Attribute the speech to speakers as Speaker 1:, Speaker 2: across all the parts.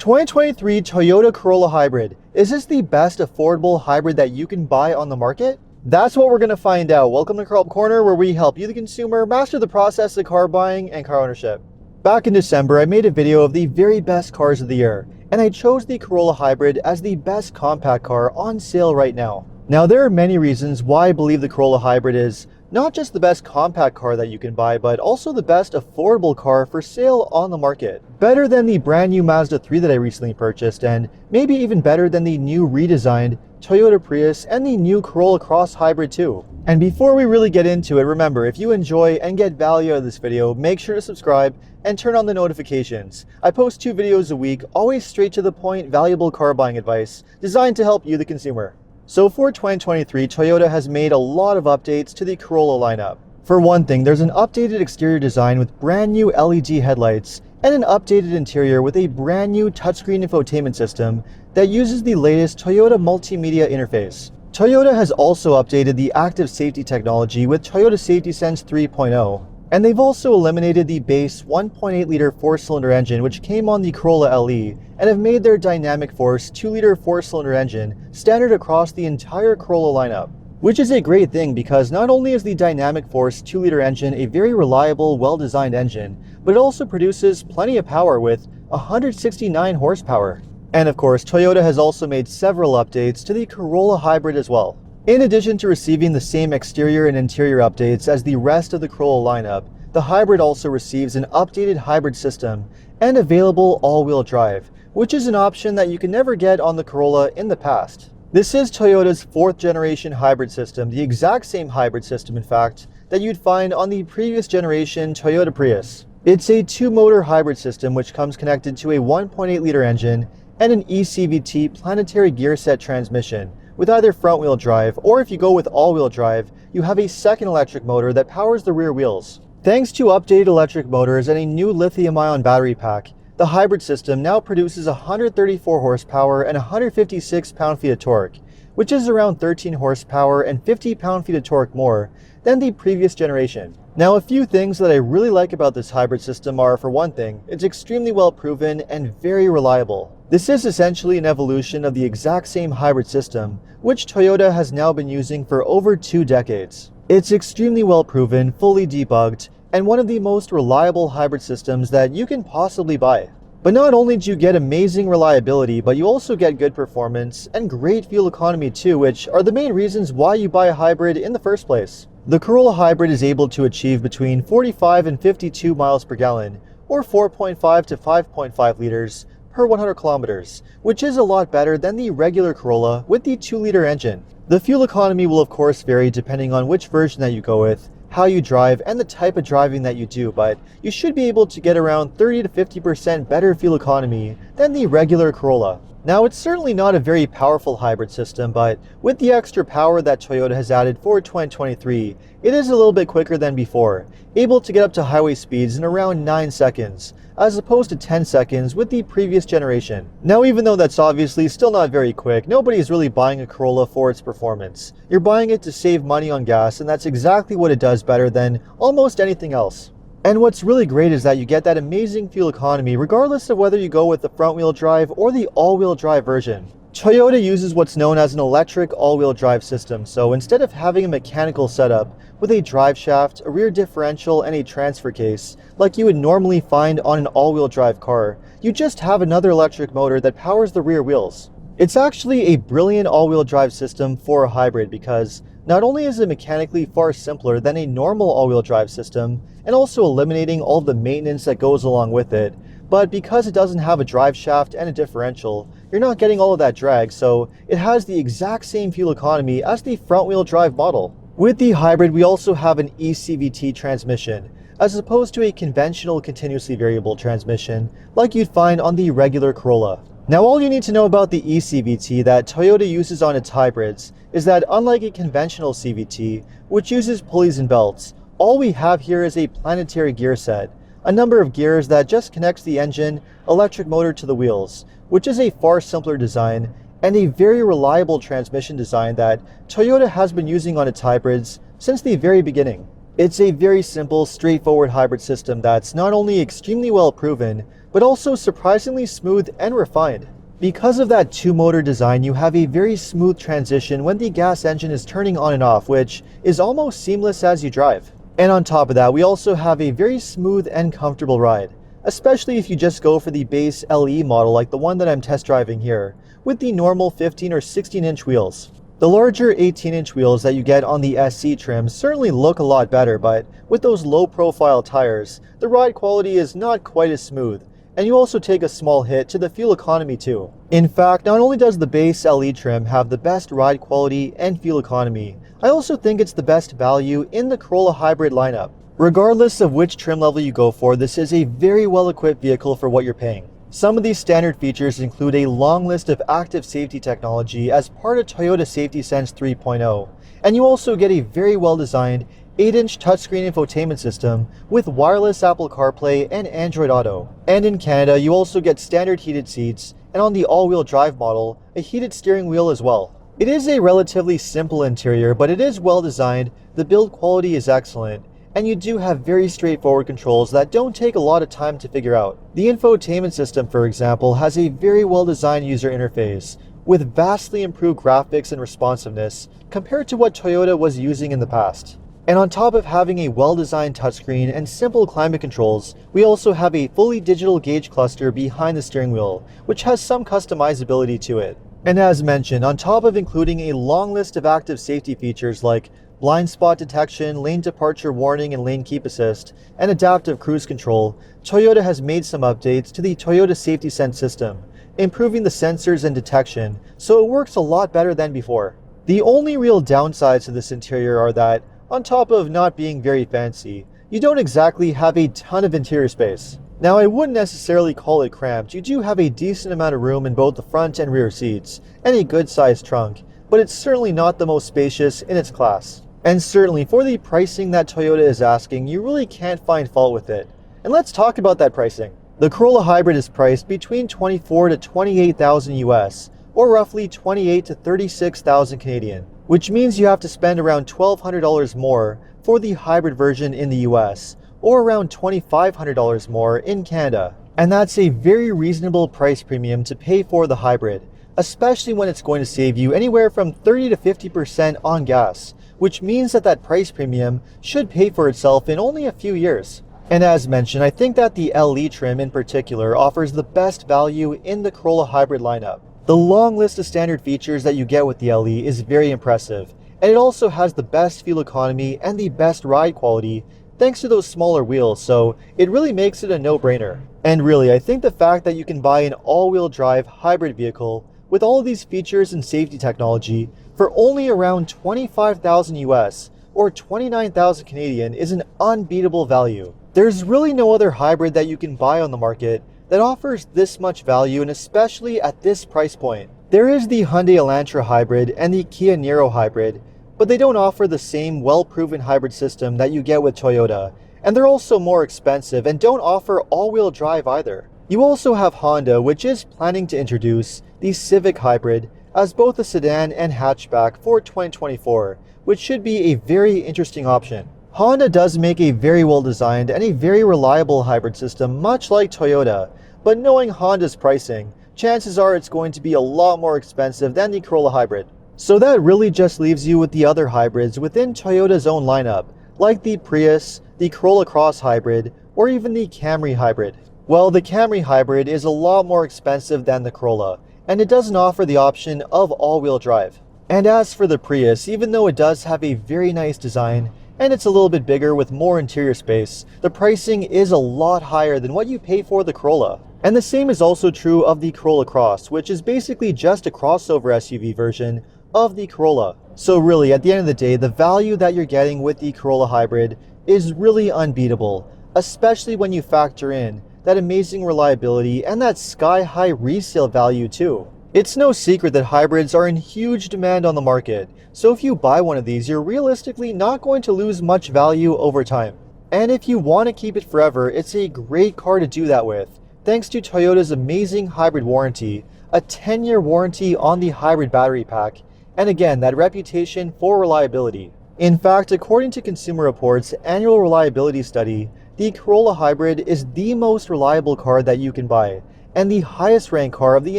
Speaker 1: 2023 Toyota Corolla Hybrid. Is this the best affordable hybrid that you can buy on the market? That's what we're going to find out. Welcome to Car Corner, where we help you, the consumer, master the process of car buying and car ownership. Back in December, I made a video of the very best cars of the year, and I chose the Corolla Hybrid as the best compact car on sale right now. Now, there are many reasons why I believe the Corolla Hybrid is not just the best compact car that you can buy, but also the best affordable car for sale on the market. Better than the brand new Mazda 3 that I recently purchased, and maybe even better than the new redesigned Toyota Prius and the new Corolla Cross Hybrid too. And before we really get into it, remember, if you enjoy and get value out of this video, make sure to subscribe and turn on the notifications. I post 2 videos a week, always straight to the point, valuable car buying advice designed to help you, the consumer. So for 2023, Toyota has made a lot of updates to the Corolla lineup. For one thing, there's an updated exterior design with brand new LED headlights and an updated interior with a brand new touchscreen infotainment system that uses the latest Toyota multimedia interface. Toyota has also updated the active safety technology with Toyota Safety Sense 3.0, and they've also eliminated the base 1.8-liter 4-cylinder engine which came on the Corolla LE and have made their Dynamic Force 2-liter 4-cylinder engine standard across the entire Corolla lineup. Which is a great thing because not only is the Dynamic Force 2-liter engine a very reliable, well-designed engine, but it also produces plenty of power with 169 horsepower. And of course, Toyota has also made several updates to the Corolla Hybrid as well. In addition to receiving the same exterior and interior updates as the rest of the Corolla lineup, the Hybrid also receives an updated hybrid system and available all-wheel drive, which is an option that you can never get on the Corolla in the past. This is Toyota's 4th generation hybrid system, the exact same hybrid system in fact, that you'd find on the previous generation Toyota Prius. It's a 2-motor hybrid system which comes connected to a 1.8-liter engine and an eCVT planetary gear set transmission, with either front-wheel drive, or if you go with all-wheel drive, you have a second electric motor that powers the rear wheels. Thanks to updated electric motors and a new lithium-ion battery pack, the hybrid system now produces 134 horsepower and 156 pound-feet of torque, which is around 13 horsepower and 50 pound-feet of torque more than the previous generation. Now, a few things that I really like about this hybrid system are, for one thing, it's extremely well proven and very reliable. This is essentially an evolution of the exact same hybrid system, which Toyota has now been using for over 2 decades. It's extremely well proven, fully debugged, and one of the most reliable hybrid systems that you can possibly buy. But not only do you get amazing reliability, but you also get good performance and great fuel economy too, which are the main reasons why you buy a hybrid in the first place. The Corolla Hybrid is able to achieve between 45 and 52 miles per gallon, or 4.5 to 5.5 liters per 100 kilometers, which is a lot better than the regular Corolla with the 2-liter engine. The fuel economy will of course vary depending on which version that you go with, how you drive, and the type of driving that you do, but you should be able to get around 30 to 50% better fuel economy than the regular Corolla. Now, it's certainly not a very powerful hybrid system, but with the extra power that Toyota has added for 2023, it is a little bit quicker than before, able to get up to highway speeds in around 9 seconds, as opposed to 10 seconds with the previous generation. Now, even though that's obviously still not very quick, nobody's really buying a Corolla for its performance. You're buying it to save money on gas, and that's exactly what it does better than almost anything else. And what's really great is that you get that amazing fuel economy regardless of whether you go with the front-wheel drive or the all-wheel drive version. Toyota uses what's known as an electric all-wheel drive system, so instead of having a mechanical setup with a drive shaft, a rear differential, and a transfer case like you would normally find on an all-wheel drive car, you just have another electric motor that powers the rear wheels. It's actually a brilliant all-wheel drive system for a hybrid because not only is it mechanically far simpler than a normal all-wheel drive system, and also eliminating all of the maintenance that goes along with it, but because it doesn't have a drive shaft and a differential, you're not getting all of that drag, so it has the exact same fuel economy as the front-wheel drive model. With the hybrid, we also have an eCVT transmission, as opposed to a conventional continuously variable transmission like you'd find on the regular Corolla. Now, all you need to know about the eCVT that Toyota uses on its hybrids is that unlike a conventional CVT, which uses pulleys and belts, all we have here is a planetary gear set, a number of gears that just connects the engine, electric motor to the wheels, which is a far simpler design and a very reliable transmission design that Toyota has been using on its hybrids since the very beginning. It's a very simple, straightforward hybrid system that's not only extremely well proven, but also surprisingly smooth and refined. Because of that two-motor design, you have a very smooth transition when the gas engine is turning on and off, which is almost seamless as you drive. And on top of that, we also have a very smooth and comfortable ride, especially if you just go for the base LE model like the one that I'm test driving here, with the normal 15 or 16-inch wheels. The larger 18-inch wheels that you get on the SC trim certainly look a lot better, but with those low-profile tires, the ride quality is not quite as smooth, and you also take a small hit to the fuel economy too. In fact, not only does the base LE trim have the best ride quality and fuel economy, I also think it's the best value in the Corolla Hybrid lineup. Regardless of which trim level you go for, this is a very well-equipped vehicle for what you're paying. Some of these standard features include a long list of active safety technology as part of Toyota Safety Sense 3.0, and you also get a very well-designed 8-inch touchscreen infotainment system with wireless Apple CarPlay and Android Auto. And in Canada, you also get standard heated seats, and on the all-wheel drive model, a heated steering wheel as well. It is a relatively simple interior, but it is well designed, the build quality is excellent, and you do have very straightforward controls that don't take a lot of time to figure out. The infotainment system, for example, has a very well-designed user interface, with vastly improved graphics and responsiveness compared to what Toyota was using in the past. And on top of having a well-designed touchscreen and simple climate controls, we also have a fully digital gauge cluster behind the steering wheel, which has some customizability to it. And as mentioned, on top of including a long list of active safety features like blind spot detection, lane departure warning and lane keep assist, and adaptive cruise control, Toyota has made some updates to the Toyota Safety Sense system, improving the sensors and detection, so it works a lot better than before. The only real downsides to this interior are that, on top of not being very fancy, you don't exactly have a ton of interior space. Now, I wouldn't necessarily call it cramped. You do have a decent amount of room in both the front and rear seats, and a good-sized trunk, but it's certainly not the most spacious in its class. And certainly for the pricing that Toyota is asking, you really can't find fault with it. And let's talk about that pricing. The Corolla Hybrid is priced between $24,000 to $28,000 US, or roughly $28,000 to $36,000 Canadian, which means you have to spend around $1,200 more for the hybrid version in the US, or around $2,500 more in Canada. And that's a very reasonable price premium to pay for the hybrid, especially when it's going to save you anywhere from 30 to 50% on gas, which means that price premium should pay for itself in only a few years. And as mentioned, I think that the LE trim in particular offers the best value in the Corolla Hybrid lineup. The long list of standard features that you get with the LE is very impressive, and it also has the best fuel economy and the best ride quality thanks to those smaller wheels, so it really makes it a no-brainer. And really, I think the fact that you can buy an all-wheel drive hybrid vehicle with all of these features and safety technology for only around $25,000 US or $29,000 Canadian is an unbeatable value. There's really no other hybrid that you can buy on the market that offers this much value, and especially at this price point. There is the Hyundai Elantra Hybrid and the Kia Niro Hybrid, but they don't offer the same well-proven hybrid system that you get with Toyota, and they're also more expensive and don't offer all-wheel drive either. You also have Honda, which is planning to introduce the Civic Hybrid as both a sedan and hatchback for 2024, which should be a very interesting option. Honda does make a very well-designed and a very reliable hybrid system, much like Toyota, but knowing Honda's pricing, chances are it's going to be a lot more expensive than the Corolla Hybrid. So that really just leaves you with the other hybrids within Toyota's own lineup, like the Prius, the Corolla Cross Hybrid, or even the Camry Hybrid. Well, the Camry Hybrid is a lot more expensive than the Corolla, and it doesn't offer the option of all-wheel drive. And as for the Prius, even though it does have a very nice design, and it's a little bit bigger with more interior space, the pricing is a lot higher than what you pay for the Corolla. And the same is also true of the Corolla Cross, which is basically just a crossover SUV version of the Corolla. So really, at the end of the day, the value that you're getting with the Corolla Hybrid is really unbeatable, especially when you factor in that amazing reliability and that sky-high resale value too. It's no secret that hybrids are in huge demand on the market, so if you buy one of these, you're realistically not going to lose much value over time. And if you want to keep it forever, it's a great car to do that with, thanks to Toyota's amazing hybrid warranty, a 10-year warranty on the hybrid battery pack, and again, that reputation for reliability. In fact, according to Consumer Reports' annual reliability study, The Corolla Hybrid is the most reliable car that you can buy, and the highest ranked car of the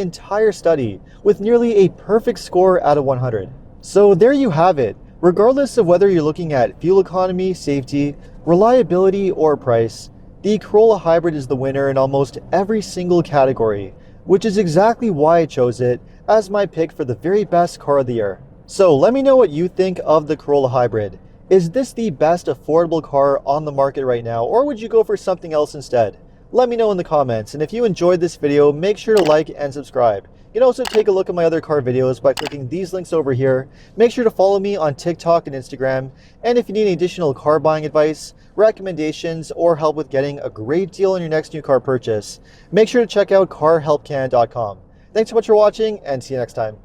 Speaker 1: entire study, with nearly a perfect score out of 100. So there you have it. Regardless of whether you're looking at fuel economy, safety, reliability, or price, the Corolla Hybrid is the winner in almost every single category, which is exactly why I chose it as my pick for the very best car of the year. So let me know what you think of the Corolla Hybrid. Is this the best affordable car on the market right now, or would you go for something else instead? Let me know in the comments, and if you enjoyed this video, make sure to like and subscribe. You can also take a look at my other car videos by clicking these links over here. Make sure to follow me on TikTok and Instagram, and if you need additional car buying advice, recommendations, or help with getting a great deal on your next new car purchase, make sure to check out carhelpcan.com. Thanks so much for watching, and see you next time.